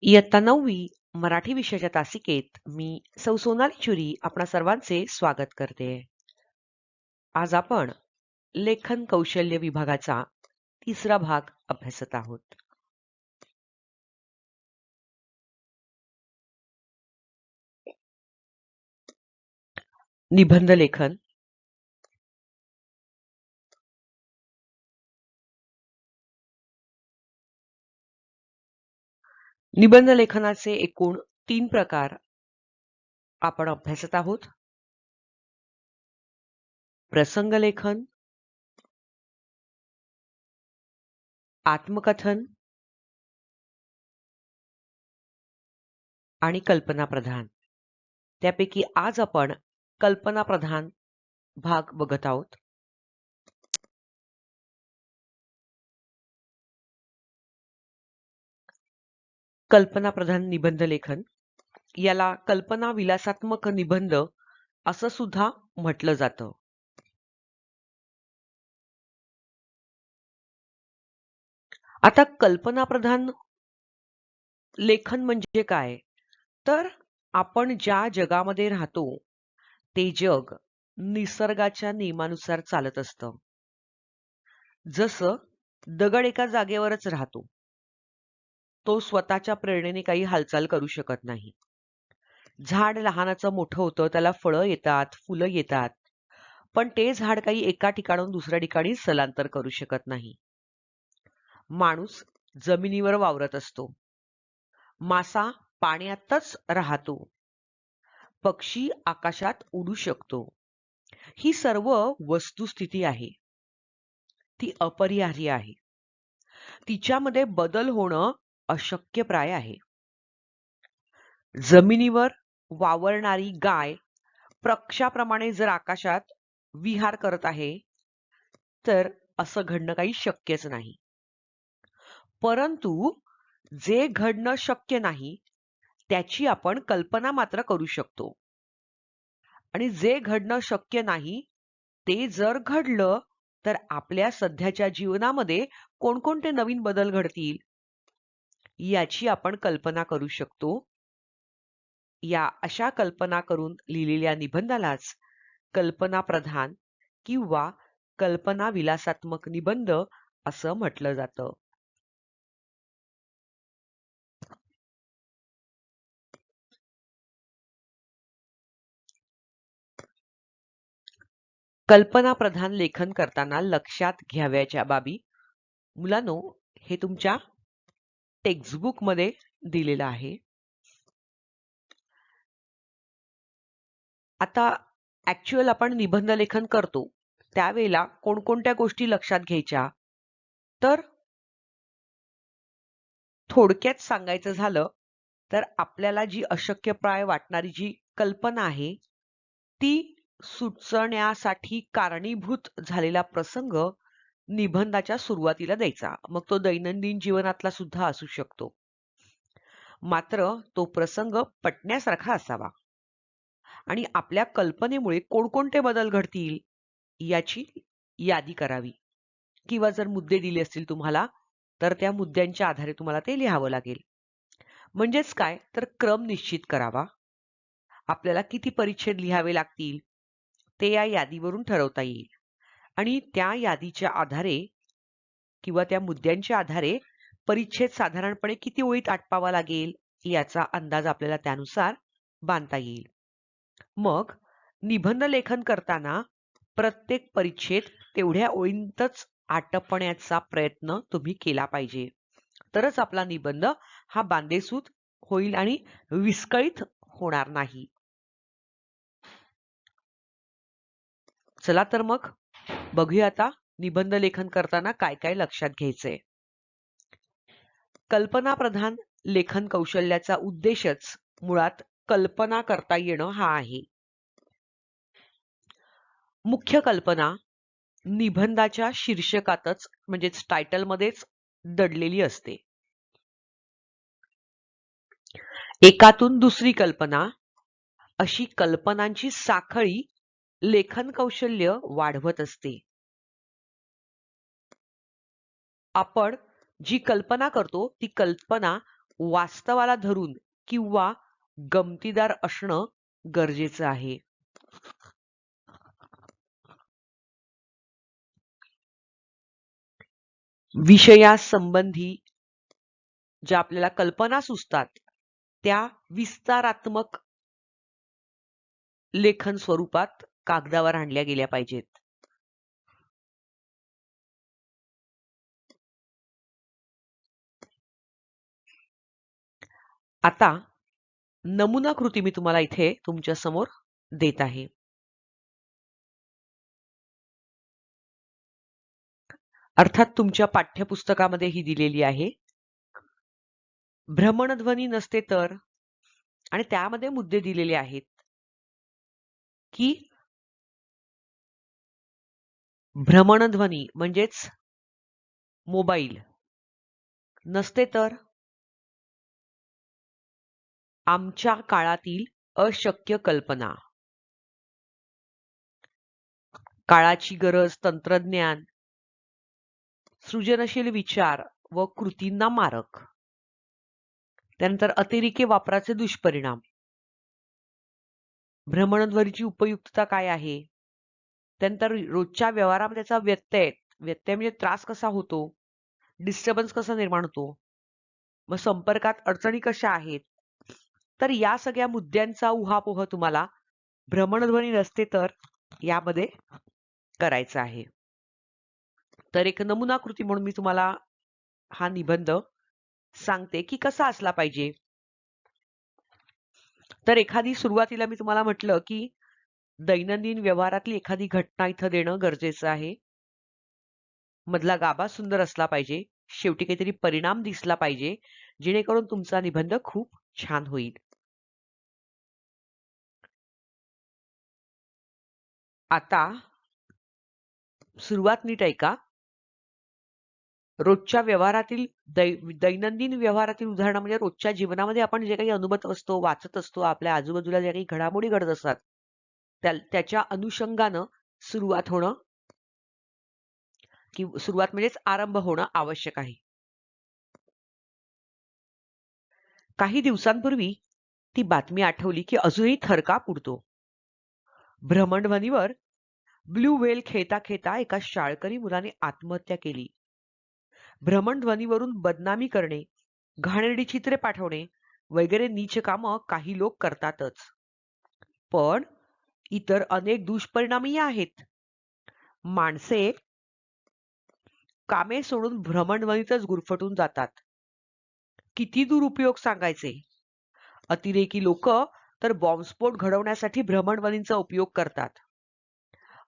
इयत्ता 9वी मराठी विषयाच्या तासिकेत मी सौ सोनाली चुरी आपणा सर्वांचे स्वागत करते. आज आपण लेखन कौशल्य विभागाचा तिसरा भाग अभ्यासत आहोत. निबंध लेखन. निबंध लेखनाचे एकूण 3 प्रकार आपण अभ्यासत आहोत. प्रसंग लेखन, आत्मकथन आणि कल्पना प्रधान. त्यापैकी आज आपण कल्पना प्रधान भाग बघत आहोत. कल्पना प्रधान निबंध लेखन याला कल्पना विलासात्मक निबंध असं सुद्धा म्हटलं जातं. आता कल्पना प्रधान लेखन म्हणजे काय? तर आपण ज्या जगामध्ये राहतो ते जग निसर्गाच्या नियमानुसार चालत असतं. जसं दगड एका जागेवरच राहतो. तो स्वतःच्या प्रेरणेने काही हालचाल करू शकत नाही. झाड लहानाचं मोठं होतं, त्याला फळं येतात, फुलं येतात. पण ते झाड काही एका ठिकाणाहून दुसऱ्या ठिकाणी स्थलांतर करू शकत नाही. माणूस जमिनीवर वावरत असतो. मासा पाण्यातच राहतो. पक्षी आकाशात उडू शकतो. ही सर्व वस्तुस्थिती आहे. ती अपरिहार्य आहे. तिच्यामध्ये बदल होणं अशक्यप्राय आहे. जमिनीवर वावरणारी गाय पक्षाप्रमाणे जर आकाशात विहार करत आहे, तर असं घडणं काही शक्यच नाही. परंतु जे घडणं शक्य नाही, त्याची आपण कल्पना मात्र करू शकतो. आणि जे घडणं शक्य नाही, ते जर घडलं, तर आपल्या सध्याच्या जीवनामध्ये कोणकोणते नवीन बदल घडतील, याची आपण कल्पना करू शकतो. या अशा कल्पना करून लिहिलेल्या निबंधालाच कल्पना प्रधान किंवा कल्पना विलासात्मक निबंध असं म्हटलं जातं. कल्पना प्रधान लेखन करताना लक्षात घ्यावयाच्या बाबी. मुलांनो, हे तुमच्या टेक्स्टबुक मध्ये दिलेलं आहे. आता ऍक्च्युअल आपण निबंध लेखन करतो त्यावेळेला कोणकोणत्या गोष्टी लक्षात घ्यायच्या, तर थोडक्यात सांगायचं झालं तर आपल्याला जी अशक्यप्राय वाटणारी जी कल्पना आहे, ती सुचण्यासाठी कारणीभूत झालेला प्रसंग निबंधाच्या सुरुवातीला द्यायचा. मग तो दैनंदिन जीवनातला सुद्धा असू शकतो. मात्र तो प्रसंग पटण्यासारखा असावा आणि आपल्या कल्पनेमुळे कोणकोणते बदल घडतील याची यादी करावी. किंवा जर मुद्दे दिले असतील तुम्हाला, तर त्या मुद्द्यांच्या आधारे तुम्हाला ते लिहावं लागेल. म्हणजेच काय, तर क्रम निश्चित करावा. आपल्याला किती परिच्छेद लिहावे लागतील ते या यादीवरून ठरवता येईल. आणि त्या यादीच्या आधारे किंवा त्या मुद्द्यांच्या आधारे परिच्छेद साधारणपणे किती ओळीत आटपावा लागेल याचा अंदाज आपल्याला त्यानुसार बांधता येईल. मग निबंध लेखन करताना प्रत्येक परिच्छेद तेवढ्या ओळींतच आटपण्याचा प्रयत्न तुम्ही केला पाहिजे. तरच आपला निबंध हा बांधेसूद होईल आणि विस्कळीत होणार नाही. चला तर मग बघूया आता निबंध लेखन करताना काय काय लक्षात घ्यायचंय. कल्पना प्रधान लेखन कौशल्याचा उद्देशच मुळात कल्पना करता येणं हा आहे. मुख्य कल्पना निबंधाच्या शीर्षकातच म्हणजेच टायटलमध्येच दडलेली असते. एकातून दुसरी कल्पना अशी कल्पनांची साखळी लेखन कौशल्य वाढवत असते. आपण जी कल्पना करतो ती कल्पना वास्तवाला धरून किंवा गमतीदार असणं गरजेचं आहे. विषयासंबंधी ज्या आपल्याला कल्पना सुचतात त्या विस्तारात्मक लेखन स्वरूपात कागदावर आणल्या गेल्या पाहिजेत. आता नमुना कृती मी तुम्हाला इथे तुमच्या समोर देत आहे. अर्थात तुमच्या पाठ्यपुस्तकामध्ये ही दिलेली आहे. भ्रमणध्वनी नसते तर, आणि त्यामध्ये मुद्दे दिलेले आहेत की भ्रमणध्वनी म्हणजेच मोबाईल नसते तर आमच्या काळातील अशक्य कल्पना, काळाची गरज, तंत्रज्ञान, सृजनशील विचार व कृतींना मारक. त्यानंतर अतिरेकी वापराचे दुष्परिणाम, भ्रमणध्वनीची उपयुक्तता काय आहे, त्यानंतर रोजच्या व्यवहारामध्ये त्याचा व्यत्यय म्हणजे त्रास कसा होतो, डिस्टर्बन्स कसा निर्माण होतो, मग संपर्कात अडचणी कशा आहेत. तर या सगळ्या मुद्द्यांचा उहापोह तुम्हाला भ्रमणध्वनी नसते तर यामध्ये करायचा आहे. तर एक नमुना कृती म्हणून मी तुम्हाला हा निबंध सांगते की कसा असला पाहिजे. तर एखादी सुरुवातीला मी तुम्हाला म्हटलं की दैनंदिन व्यवहारातली एखादी घटना इथं देणं गरजेचं आहे. मधला गाभा सुंदर असला पाहिजे, शेवटी काहीतरी परिणाम दिसला पाहिजे, जेणेकरून तुमचा निबंध खूप छान होईल. आता सुरुवात नीट ऐका. रोजच्या व्यवहारातील दैनंदिन व्यवहारातील उदाहरण म्हणजे रोजच्या जीवनामध्ये आपण जे काही अनुभवत असतो, वाचत असतो, आपल्या आजूबाजूला ज्या काही घडामोडी घडत असतात त्याच्या अनुषंगानं सुरुवात होणं की सुरुवात म्हणजेच आरंभ होणं आवश्यक आहे. काही दिवसांपूर्वी ती बातमी आठवली की अजूनही थरकाप उडतो. भ्रमणध्वनीवर ब्लू व्हेल खेळता खेळता एका शाळकरी मुलाने आत्महत्या केली. भ्रमणध्वनीवरून बदनामी करणे, घाणेरडी चित्रे पाठवणे वगैरे नीच कामं काही लोक करतातच. पण इतर अनेक दुष्परिणामही आहेत. माणसे कामे सोडून भ्रमणध्वनीतच गुरफटून जातात. किती दुरुपयोग सांगायचे. अतिरेकी लोक तर बॉम्बस्फोट घडवण्यासाठी भ्रमणध्वनींचा उपयोग करतात.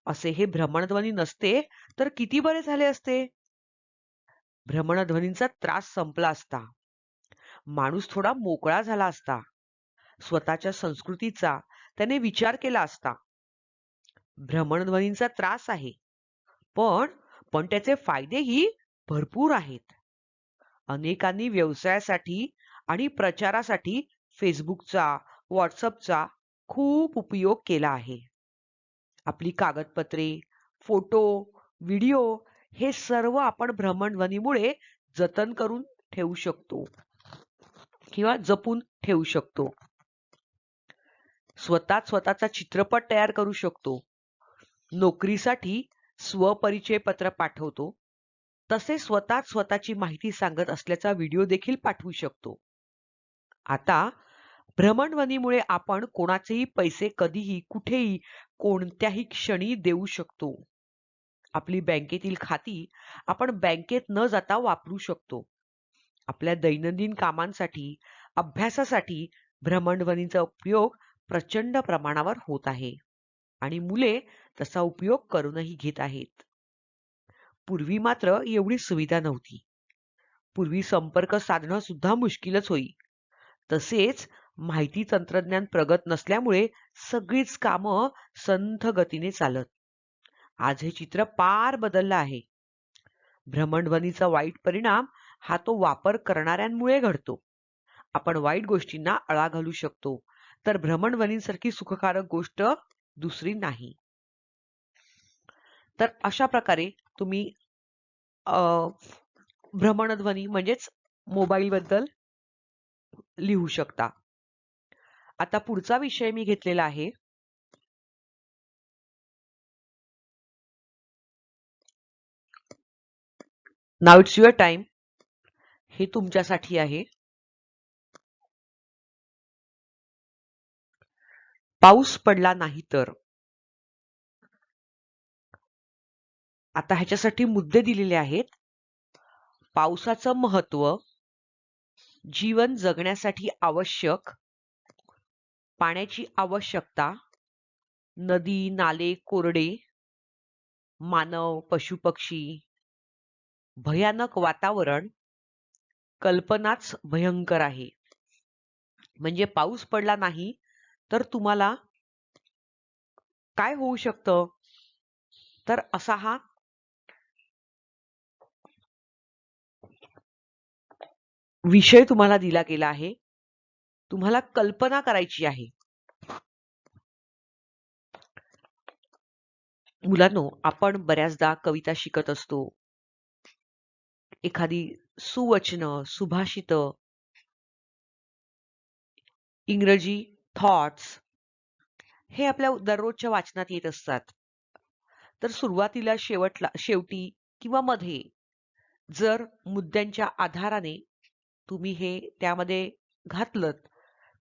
असे हे भ्रमणध्वनी नसते तर किती बरे झाले असते. भ्रमणध्वनींचा त्रास संपला असता. माणूस थोडा मोकळा झाला असता. स्वतःच्या संस्कृतीचा त्याने विचार केला असता. भ्रमणध्वनींचा त्रास आहे, पण त्याचे फायदेही भरपूर आहेत. अनेकांनी व्यवसायासाठी आणि प्रचारासाठी फेसबुकचा, व्हॉट्सअपचा खूप उपयोग केला आहे. आपली कागदपत्रे, फोटो, व्हिडिओ हे सर्व आपण भ्रमणध्वनीमुळे जतन करून ठेवू शकतो किंवा जपून ठेवू शकतो. स्वतःचा चित्रपट तयार करू शकतो. नोकरीसाठी स्वपरिचय पत्र पाठवतो. तसे स्वतःची माहिती सांगत असल्याचा व्हिडिओ देखील पाठवू शकतो. आता भ्रमणध्वनीमुळे आपण कोणाचेही पैसे कधीही, कुठेही, कोणत्याही क्षणी देऊ शकतो. आपली बँकेतील खाती आपण बँकेत न जाता वापरू शकतो. आपल्या दैनंदिन कामांसाठी, अभ्यासासाठी भ्रमणध्वनीचा उपयोग प्रचंड प्रमाणावर होत आहे आणि मुले तसा उपयोग करूनही घेत आहेत. पूर्वी मात्र एवढी सुविधा नव्हती. पूर्वी संपर्क साधणं सुद्धा मुश्किलच होई. तसेच माहिती तंत्रज्ञान प्रगत नसल्यामुळे सगळीच कामं संथ गतीने चालत. आज हे चित्र पार बदललं आहे. भ्रमणध्वनीचा वाईट परिणाम हा तो वापर करणाऱ्यांमुळे घडतो. आपण वाईट गोष्टींना आळा घालू शकतो, तर भ्रमणध्वनीसारखी सुखकारक गोष्ट दुसरी नाही. तर अशा प्रकारे तुम्ही भ्रमणध्वनी म्हणजेच मोबाईल बद्दल लिहू शकता. आता पुढचा विषय मी घेतलेला आहे नाव इट्स युअर टाइम. हे तुमच्यासाठी आहे. पाऊस पडला नाही तर. आता ह्याच्यासाठी मुद्दे दिलेले आहेत. पावसाचं महत्व, जीवन जगण्यासाठी आवश्यक, पाण्याची आवश्यकता, नदी नाले कोरडे, मानव पशुपक्षी, भयानक वातावरण, कल्पनाच भयंकर आहे. म्हणजे पाऊस पडला नाही तर तुम्हाला काय होऊ शकतं? तर असा हा विषय तुम्हाला दिला गेला आहे. तुम्हाला कल्पना करायची आहे. मुलांनो, आपण बऱ्याचदा कविता शिकत असतो. एखादी सुवचनं, सुभाषितं, इंग्रजी थॉट्स हे आपल्या दररोजच्या वाचनात येत असतात. तर सुरुवातीला शेवटी किंवा मध्ये जर मुद्द्यांच्या आधाराने तुम्ही हे त्यामध्ये घातलत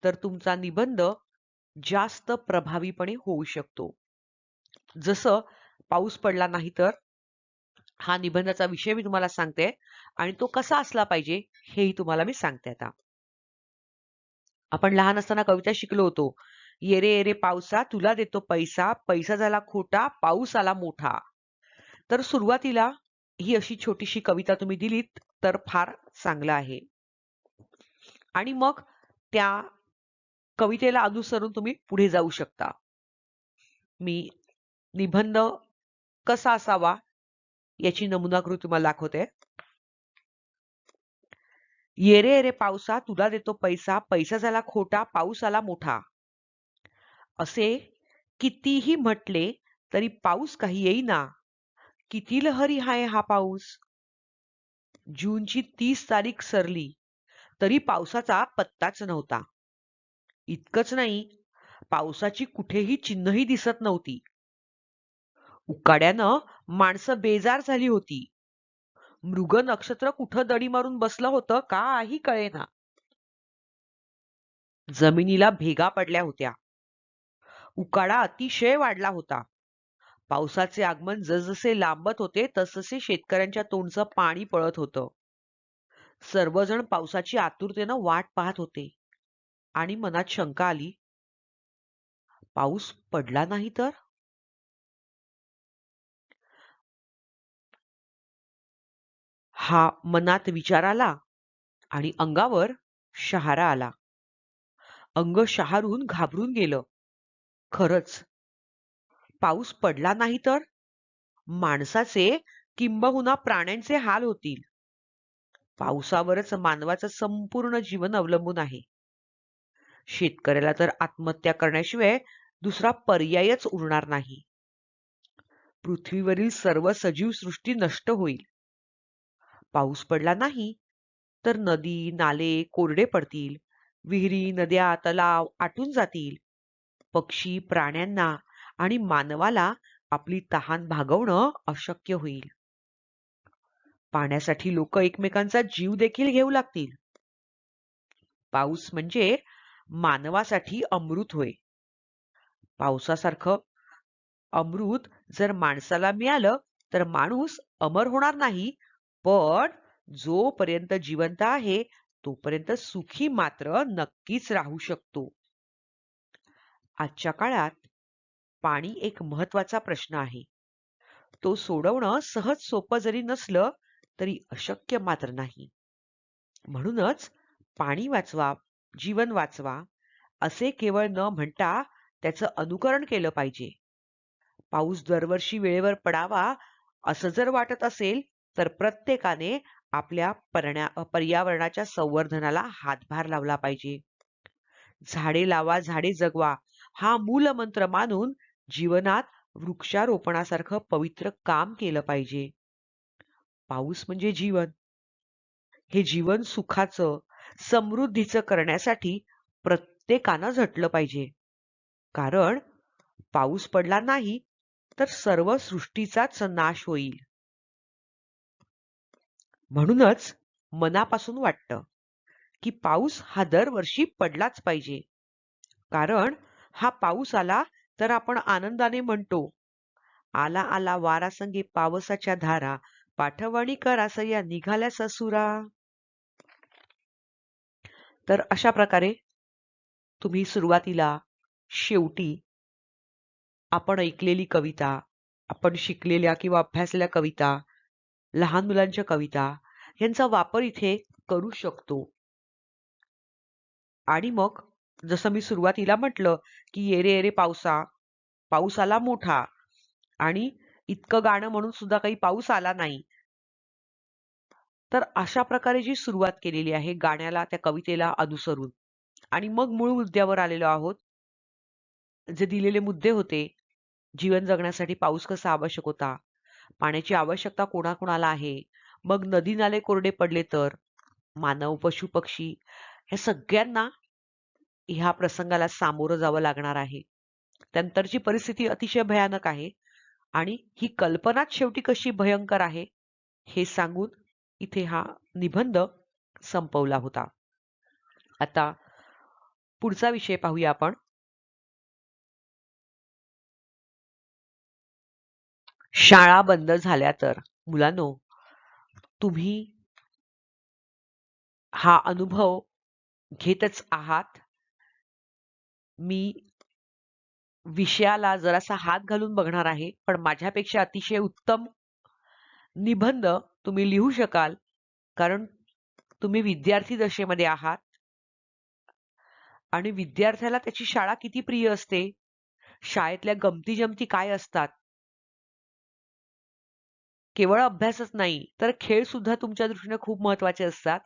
तर तुमचा निबंध जास्त प्रभावीपणे होऊ शकतो. जसं पाऊस पडला नाही तर हा निबंधाचा विषय मी तुम्हाला सांगते आणि तो कसा असला पाहिजे हेही तुम्हाला मी सांगते. आता आपण लहान असताना कविता शिकलो होतो. ये रे ये रे पावसा तुला देतो पैसा, पैसा झाला खोटा पाऊस आला मोठा. तर सुरुवातीला ही अशी छोटीशी कविता तुम्ही दिलीत तर फार चांगलं आहे. आणि मग त्या कवितेला अनुसरून तुम्ही पुढे जाऊ शकता. मी निबंध कसा असावा याची नमुनाकृती तुम्हाला दाखवते. ये रे ये रे पावसा तुला देतो पैसा, पैसा झाला खोटा पाऊस आला मोठा. असे कितीही म्हटले तरी पाऊस काही येईना, किती लहरी हाय हा पाऊस. जूनची 30 तारीख सरली तरी पावसाचा पत्ताच नव्हता. इतकंच नाही, पावसाची कुठेही चिन्हही दिसत नव्हती. उकाड्यानं माणसं बेजार झाली होती. मृग नक्षत्र कुठं दडी मारून बसलं होतं काही कळेना. जमिनीला भेगा पडल्या होत्या. उकाडा अतिशय वाढला होता. पावसाचे आगमन जसजसे लांबत होते तसतसे शेतकऱ्यांच्या तोंडचं पाणी पळत होतं. सर्वजण पावसाची आतुरतेनं वाट पाहत होते आणि मनात शंका आली, पाऊस पडला नाही तर. हा मनात विचार आला आणि अंगावर शहारा आला. अंग शहारून घाबरून गेलं. खरंच पाऊस पडला नाही तर माणसाचे किंबहुना प्राण्यांचे हाल होतील. पावसावरच मानवाचं संपूर्ण जीवन अवलंबून आहे. शेतकऱ्याला तर आत्महत्या करण्याशिवाय दुसरा पर्यायच उरणार नाही. पृथ्वीवरील सर्व सजीव सृष्टी नष्ट होईल. पाऊस पडला नाही तर नदी नाले कोरडे पडतील, विहिरी नद्या तलाव आटून जातील. पक्षी प्राण्यांना आणि मानवाला आपली तहान भागवणं अशक्य होईल. पाण्यासाठी लोक एकमेकांचा जीव देखील घेऊ लागतील. पाऊस म्हणजे मानवासाठी अमृत होय. पावसासारखं अमृत जर माणसाला मिळालं तर माणूस अमर होणार नाही, पण जोपर्यंत जिवंत आहे तोपर्यंत सुखी मात्र नक्कीच राहू शकतो. आजच्या काळात पाणी एक महत्वाचा प्रश्न आहे. तो सोडवणं सहज सोपं जरी नसलं तरी अशक्य मात्र नाही. म्हणूनच पाणी वाचवा, जीवन वाचवा असे केवळ न म्हणता त्याचं अनुकरण केलं पाहिजे. पाऊस दरवर्षी वेळेवर पडावा असं जर वाटत असेल तर प्रत्येकाने आपल्या पर्यावरणाच्या संवर्धनाला हातभार लावला पाहिजे. झाडे लावा झाडे जगवा हा मूलमंत्र मानून जीवनात वृक्षारोपणासारखं पवित्र काम केलं पाहिजे. पाऊस म्हणजे जीवन. हे जीवन सुखाचं, समृद्धीचं करण्यासाठी प्रत्येकानं झटलं पाहिजे. कारण पाऊस पडला नाही तर सर्व सृष्टीचाच नाश होईल. म्हणूनच मनापासून वाटतं की पाऊस हा दरवर्षी पडलाच पाहिजे. कारण हा पाऊस आला तर आपण आनंदाने म्हणतो, आला आला वारा संगे पावसाच्या धारा, पाठवणी करासया निघाल्या ससुरा. तर अशा प्रकारे तुम्ही सुरुवातीला, शेवटी आपण ऐकलेली कविता, आपण शिकलेल्या किंवा अभ्यासलेल्या कविता, लहान मुलांच्या कविता यांचा वापर इथे करू शकतो. आणि मग जसं मी सुरुवातीला म्हटलं की ये रे ये रे पावसा, पाऊस आला मोठा, आणि इतकं गाणं म्हणून सुद्धा काही पाऊस आला नाही. तर अशा प्रकारे जी सुरुवात केलेली आहे गाण्याला, त्या कवितेला अनुसरून, आणि मग मूळ मुद्द्यावर आलेलो आहोत. जे दिलेले मुद्दे होते, जीवन जगण्यासाठी पाऊस कसा आवश्यक होता, पाण्याची आवश्यकता कोणाकोणाला आहे, मग नदी नाले कोरडे पडले तर, मानव पशु पक्षी ह्या सगळ्यांना ह्या प्रसंगाला सामोरं जावं लागणार आहे. त्यानंतरची परिस्थिती अतिशय भयानक आहे आणि ही कल्पनाच शेवटी कशी भयंकर आहे हे सांगून इथे हा निबंध संपवला होता. आता पुढचा विषय पाहूया आपण. शाळा बंद झाल्या तर. मुलांनो, तुम्ही हा अनुभव घेतच आहात. मी विषयाला जरासा हात घालून बघणार आहे, पण माझ्यापेक्षा अतिशय उत्तम निबंध तुम्ही लिहू शकाल, कारण तुम्ही विद्यार्थी दशेमध्ये आहात आणि विद्यार्थ्याला त्याची शाळा किती प्रिय असते, शाळेतल्या गमती जमती काय असतात, केवळ अभ्यासच नाही तर खेळ सुद्धा तुमच्या दृष्टीने खूप महत्वाचे असतात.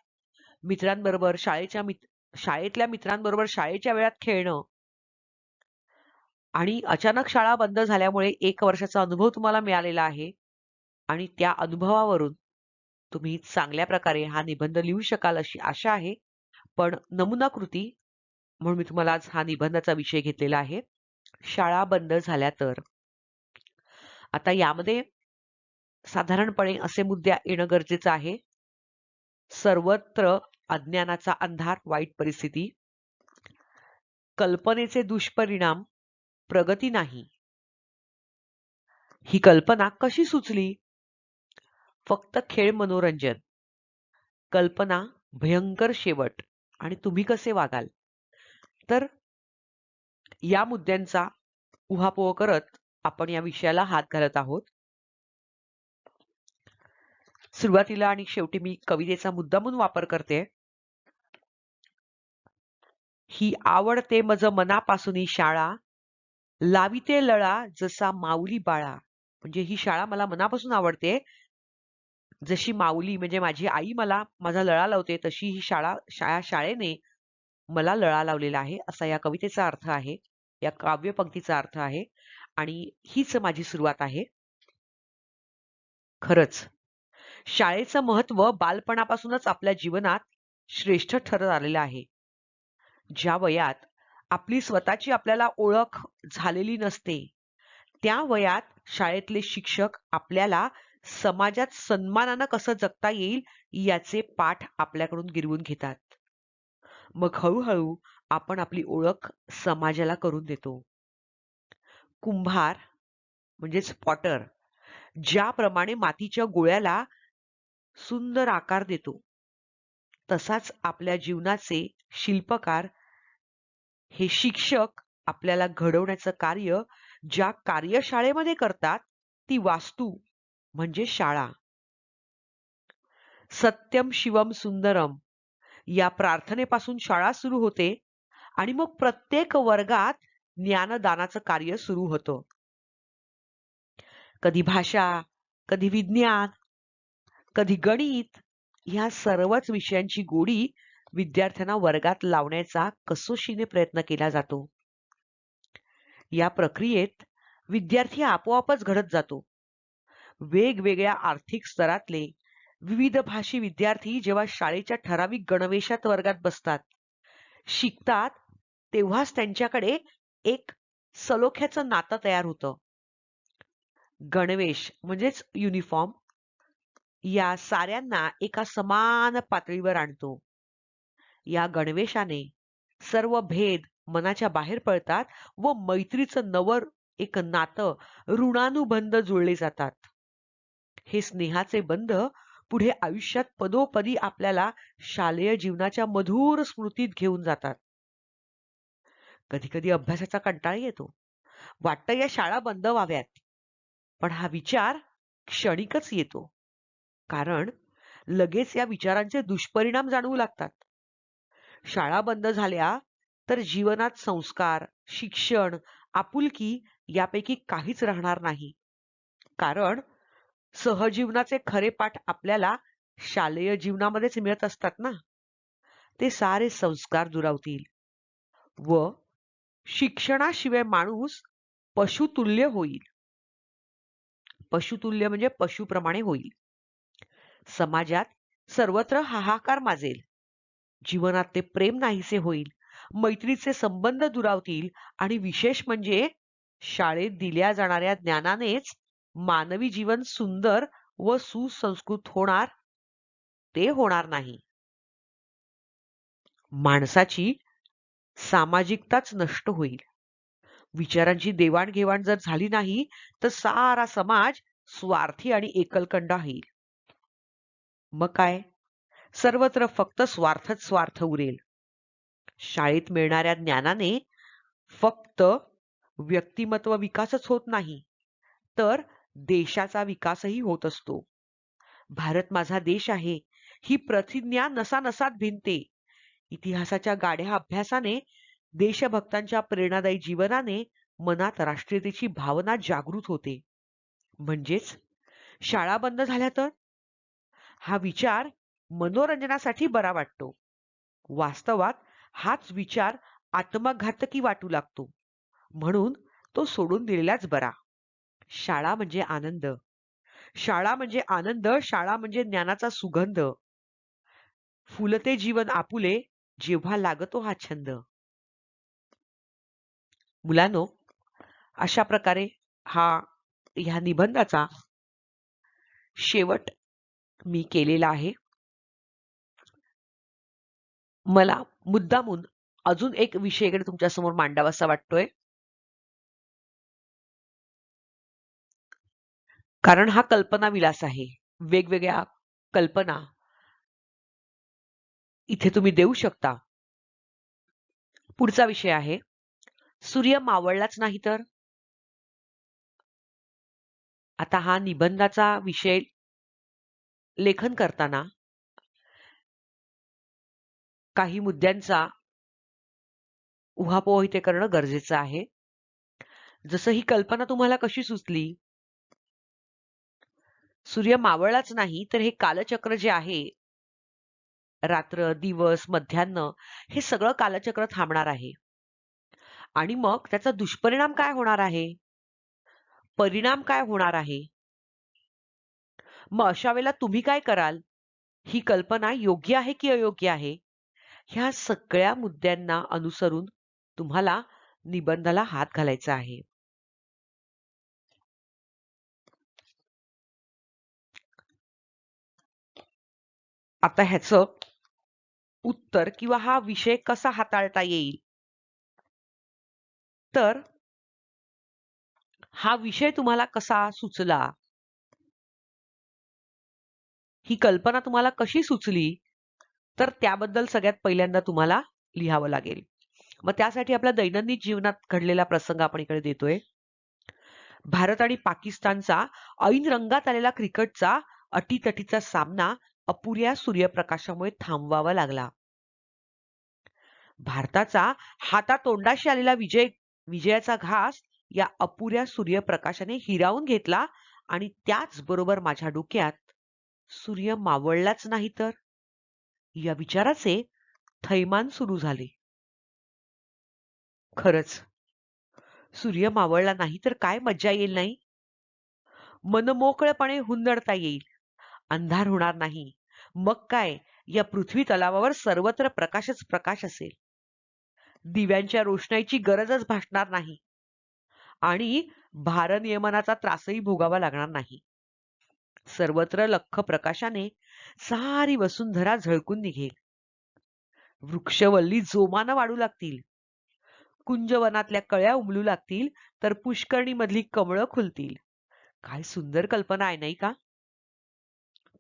मित्रांबरोबर शाळेतल्या मित्रांबरोबर शाळेच्या वेळात खेळणं, आणि अचानक शाळा बंद झाल्यामुळे 1 वर्षाचा अनुभव तुम्हाला मिळालेला आहे आणि त्या अनुभवावरून तुम्ही चांगल्या प्रकारे हा निबंध लिहू शकाल अशी आशा आहे. पण नमुना कृती म्हणून मी तुम्हाला आज हा निबंधाचा विषय घेतलेला आहे, शाळा बंद झाल्या तर. आता यामध्ये साधारणपणे असे मुद्दे येणं गरजेचं आहे. सर्वत्र अज्ञानाचा अंधार, वाईट परिस्थिती, कल्पनेचे दुष्परिणाम, प्रगती नाही. ही कल्पना कशी सुचली? फक्त खेळ मनोरंजन, कल्पना भयंकर शेवट, आणि तुम्ही कसे वागाल? तर या मुद्द्यांचा उहापोह करत आपण या विषयाला हात घालत आहोत. सुरुवातीला आणि शेवटी मी कवितेचा मुद्दा म्हणून वापर करते. ही आवडते मज मनापासून शाळा, लाविते लळा जसा माऊली बाळा. म्हणजे ही शाळा मला मनापासून आवडते, जशी माऊली म्हणजे माझी आई मला माझा लळा लावते, तशी ही शाळेने मला लळा लावलेला आहे, असा या कवितेचा अर्थ आहे, या काव्यपंक्तीचा अर्थ आहे, आणि हीच माझी सुरुवात आहे. खरंच शाळेचं महत्व बालपणापासूनच आपल्या जीवनात श्रेष्ठ ठरत आलेलं आहे. ज्या वयात आपली स्वतःची आपल्याला ओळख झालेली नसते, त्या वयात शाळेतले शिक्षक आपल्याला समाजात सन्मानानं कसं जगता येईल याचे पाठ आपल्याकडून गिरवून घेतात. मग हळूहळू आपण आपली ओळख समाजाला करून देतो. कुंभार म्हणजेच पॉटर ज्याप्रमाणे मातीच्या गोळ्याला सुंदर आकार देतो, तसाच आपल्या जीवनाचे शिल्पकार हे शिक्षक आपल्याला घडवण्याचं कार्य ज्या कार्यशाळेमध्ये करतात, ती वास्तू म्हणजे शाळा. सत्यम शिवम सुंदरम या प्रार्थनेपासून शाळा सुरू होते आणि मग प्रत्येक वर्गात ज्ञानदानाचं कार्य सुरू होतं. कधी भाषा, कधी विज्ञान, कधी गणित, ह्या सर्वच विषयांची गोडी विद्यार्थ्यांना वर्गात लावण्याचा कसोशीने प्रयत्न केला जातो. या प्रक्रियेत विद्यार्थी आपोआपच घडत जातो. वेगवेगळ्या आर्थिक स्तरातले विविध भाषी विद्यार्थी जेव्हा शाळेच्या ठराविक गणवेशात वर्गात बसतात, शिकतात, तेव्हाच त्यांच्याकडे एक सलोख्याचं नातं तयार होतं. गणवेश म्हणजेच युनिफॉर्म या साऱ्यांना एका समान पातळीवर आणतो. या गणवेशाने सर्व भेद मनाच्या बाहेर पडतात व मैत्रीचं नवं एक नातं, ऋणानुबंध जुळले जातात. हे स्नेहाचे बंध पुढे आयुष्यात पदोपदी आपल्याला शालेय जीवनाच्या मधुर स्मृतीत घेऊन जातात. कधी कधी अभ्यासाचा कंटाळा येतो. वाटतं या शाळा बंद व्हाव्यात. पण हा विचार क्षणिकच येतो. कारण लगेच या विचारांचे दुष्परिणाम जाणवू लागतात. शाळा बंद झाल्या तर जीवनात संस्कार, शिक्षण, आपुलकी यापैकी काहीच राहणार नाही. कारण सहजीवनाचे खरे पाठ आपल्याला शालेय जीवनामध्येच मिळत असतात ना. ते सारे संस्कार दुरावतील व शिक्षणाशिवाय माणूस पशुतुल्य होईल. पशुतुल्य म्हणजे पशुप्रमाणे होईल. समाजात सर्वत्र हाहाकार माजेल. जीवनात ते प्रेम नाहीसे होईल. मैत्रीचे संबंध दुरावतील आणि विशेष म्हणजे शाळेत दिल्या जाणाऱ्या ज्ञानानेच मानवी जीवन सुंदर व सुसंस्कृत होणार, ते होणार नाही. माणसाची सामाजिकताच नष्ट होईल. विचारांची देवाणघेवाण जर झाली नाही तर सारा समाज स्वार्थी आणि एकलकंडा होईल. मग काय? सर्वत्र फक्त स्वार्थच स्वार्थ उरेल. शाळेत मिळणाऱ्या ज्ञानाने फक्त व्यक्तिमत्व विकासच होत नाही, तर देशाचा विकासही होत असतो. भारत माझा देश आहे ही प्रतिज्ञा नसानसात भिनते. इतिहासाच्या गाढ्या अभ्यासाने, देशभक्तांच्या प्रेरणादायी जीवनाने मनात राष्ट्रीयतेची भावना जागृत होते. म्हणजेच शाळा बंद झाल्या तर हा विचार मनोरंजनासाठी बरा वाटतो. वास्तवात हाच विचार आत्मघातकी वाटू लागतो. म्हणून तो सोडून दिलेलाच बरा. शाळा म्हणजे आनंद. शाळा म्हणजे आनंद. शाळा म्हणजे ज्ञानाचा सुगंध. फुलते जीवन आपुले जेव्हा लागतो हा छंद. मुलांनो, अशा प्रकारे ह्या निबंधाचा शेवट मी केलेला आहे. मला मुद्दामून अजून एक विषयाकडे तुमच्यासमोर मांडावासा वाटतोय. कारण हा कल्पना विलास आहे. वेगवेगळ्या कल्पना इथे तुम्ही देऊ शकता. पुढचा विषय आहे, सूर्य मावळलाच नाही तर. आता हा निबंधाचा विषय लेखन करताना काही मुद्द्यांचा उहापोह इथे करणं गरजेचं आहे. जसं ही कल्पना तुम्हाला कशी सुचली? सूर्य मावळलाच नाही तर हे कालचक्र जे आहे, रात्र, दिवस, मध्यान्ह, हे सगळं कालचक्र थांबणार आहे. आणि मग त्याचा दुष्परिणाम काय होणार आहे? परिणाम काय होणार आहे? मग अशा वेळेला तुम्ही काय कराल? ही कल्पना योग्य आहे की अयोग्य आहे? ह्या सगळ्या मुद्द्यांना अनुसरून तुम्हाला निबंधाला हात घालायचा आहे. आता ह्याचं उत्तर किंवा हा विषय कसा हाताळता येईल, तर हा विषय तुम्हाला कसा सुचला, ही कल्पना तुम्हाला कशी सुचली, तर त्याबद्दल सगळ्यात पहिल्यांदा तुम्हाला लिहावं लागेल. मग त्यासाठी आपल्या दैनंदिन जीवनात घडलेला प्रसंग आपण इकडे देतोय. भारत आणि पाकिस्तानचा ऐन रंगात आलेला क्रिकेटचा अटीतटीचा सामना अपुऱ्या सूर्यप्रकाशामुळे थांबवावा लागला. भारताचा हातातोंडाशी आलेला विजयाचा घास या अपुऱ्या सूर्यप्रकाशाने हिरावून घेतला आणि त्याचबरोबर माझ्या डोक्यात सूर्य मावळलाच नाही तर या विचाराचे थैमान सुरू झाले. खरंच सूर्य मावळला नाही तर काय मज्जा येईल नाही? मनमोकळेपणे हुंदडता येईल. अंधार होणार नाही. मग काय, या पृथ्वी तलावावर सर्वत्र प्रकाशच प्रकाश असेल. दिव्यांच्या रोषणाईची गरजच भासणार नाही आणि भारनियमनाचा त्रासही भोगावा लागणार नाही. सर्वत्र लख्ख प्रकाशाने सारी वसुंधरा झळकून निघेल. वृक्षवल्ली जोमानं वाढू लागतील. कुंजवनातल्या कळ्या उमलू लागतील, तर पुष्करणीमधली कमळं खुलतील. काय सुंदर कल्पना आहे, नाही का?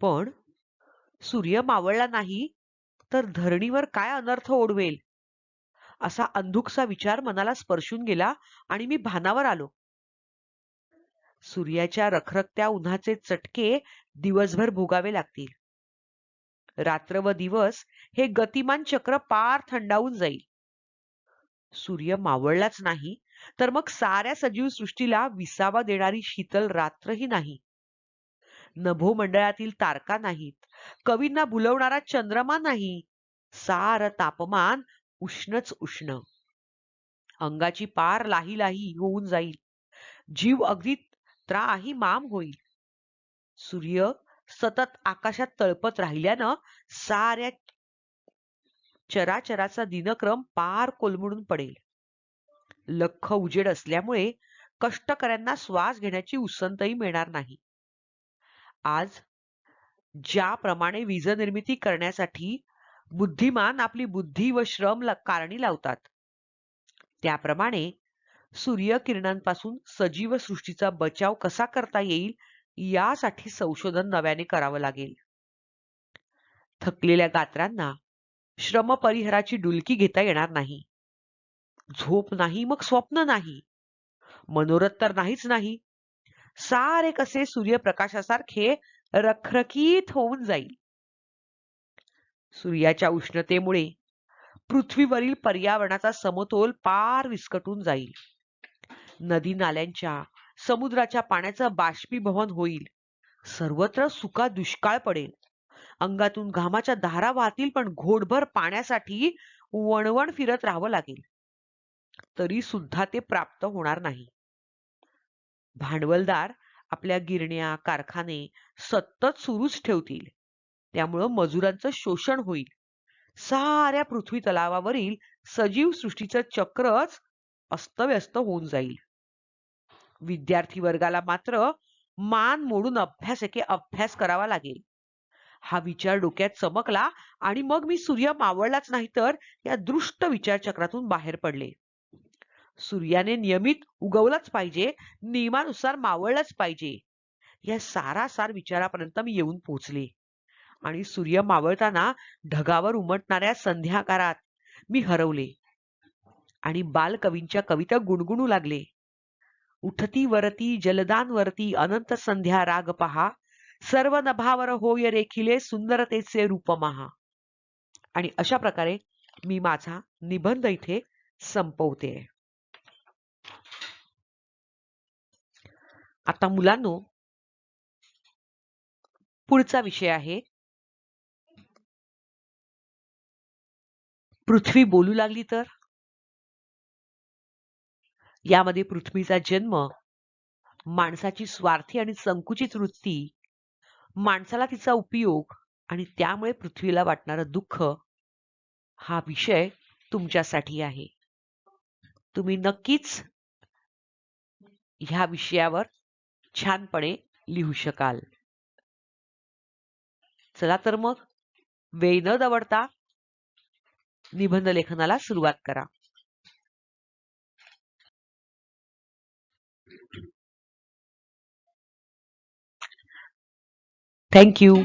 पण सूर्य मावळला नाही तर धरणीवर काय अनर्थ ओढवेल, असा अंधुकसा विचार मनाला स्पर्शून गेला आणि मी भानावर आलो. सूर्याच्या रखरखत्या उन्हाचे चटके दिवसभर भोगावे लागतील. रात्र व दिवस हे गतिमान चक्र पार थंडावून जाईल. सूर्य मावळलाच नाही तर मग साऱ्या सजीव सृष्टीला विसावा देणारी शीतल रात्रही नाही. नभोमंडळातील तारका नाहीत. कवींना भुलवणारा चंद्रमा नाही. सार तापमान उष्णच उष्ण. अंगाची पार लाही लाही होऊन जाईल. जीव अगदी त्राहिमाम होईल. सूर्य सतत आकाशात तळपत राहिल्यानं साऱ्या चराचराचा दिनक्रम पार कोलमडून पडेल. लख्ख उजेड असल्यामुळे कष्टकऱ्यांना श्वास घेण्याची उसंतही मिळणार नाही. आज ज्याप्रमाणे वीज निर्मिती करण्यासाठी बुद्धिमान आपली बुद्धी व श्रम कारणी लावतात, त्याप्रमाणे सूर्यकिरणांपासून सजीव सृष्टीचा बचाव कसा करता येईल यासाठी संशोधन नव्याने करावं लागेल. थकलेल्या गात्रांना श्रमपरिहाराची डुलकी घेता येणार नाही. झोप नाही, मग स्वप्न नाही, मनोरथ तर नाहीच नाही. सारे कसे सूर्यप्रकाशासारखे रखरखीत होऊन जाईल. सूर्याच्या उष्णतेमुळे पृथ्वीवरील पर्यावरणाचा समतोल पार विस्कटून जाईल. नदी नाल्यांच्या, समुद्राच्या पाण्याचं बाष्पीभवन होईल. सर्वत्र सुका दुष्काळ पडेल. अंगातून घामाच्या धारा वाहतील, पण घोटभर पाण्यासाठी वणवण फिरत राहावं लागेल. तरी सुद्धा ते प्राप्त होणार नाही. भांडवलदार आपल्या गिरण्या, कारखाने सतत सुरूच ठेवतील. त्यामुळं मजुरांचं शोषण होईल. साऱ्या पृथ्वी तलावावरील सजीव सृष्टीचं चक्रच अस्तव्यस्त होऊन जाईल. विद्यार्थी वर्गाला मात्र मान मोडून अभ्यास अभ्यास करावा लागेल. हा विचार डोक्यात चमकला आणि मग मी सूर्य मावळलाच नाही तर या दृष्ट विचारचक्रातून बाहेर पडले. सूर्याने नियमित उगवलंच पाहिजे, नियमानुसार मावळलंच पाहिजे, या सारासार विचारापर्यंत मी येऊन पोहोचले. आणि सूर्य मावळताना ढगावर उमटणाऱ्या संध्याकारात मी हरवले आणि बालकवींच्या कविता गुणगुणू लागले. उठती वरती जलदानवरती अनंत संध्या राग पहा, सर्व नभावर होय रेखिले सुंदरतेचे रूप महा. आणि अशा प्रकारे मी माझा निबंध इथे संपवते. आता मुलांनो, पुढचा विषय आहे पृथ्वी बोलू लागली तर. यामध्ये पृथ्वीचा जन्म, माणसाची स्वार्थी आणि संकुचित वृत्ती, माणसाला तिचा उपयोग आणि त्यामुळे पृथ्वीला वाटणारं दुःख, हा विषय तुमच्यासाठी आहे. तुम्ही नक्कीच ह्या विषयावर छानपणे लिहू शकाल. चला तर मग वेळ न दवडता निबंध लेखनाला सुरुवात करा. Thank you.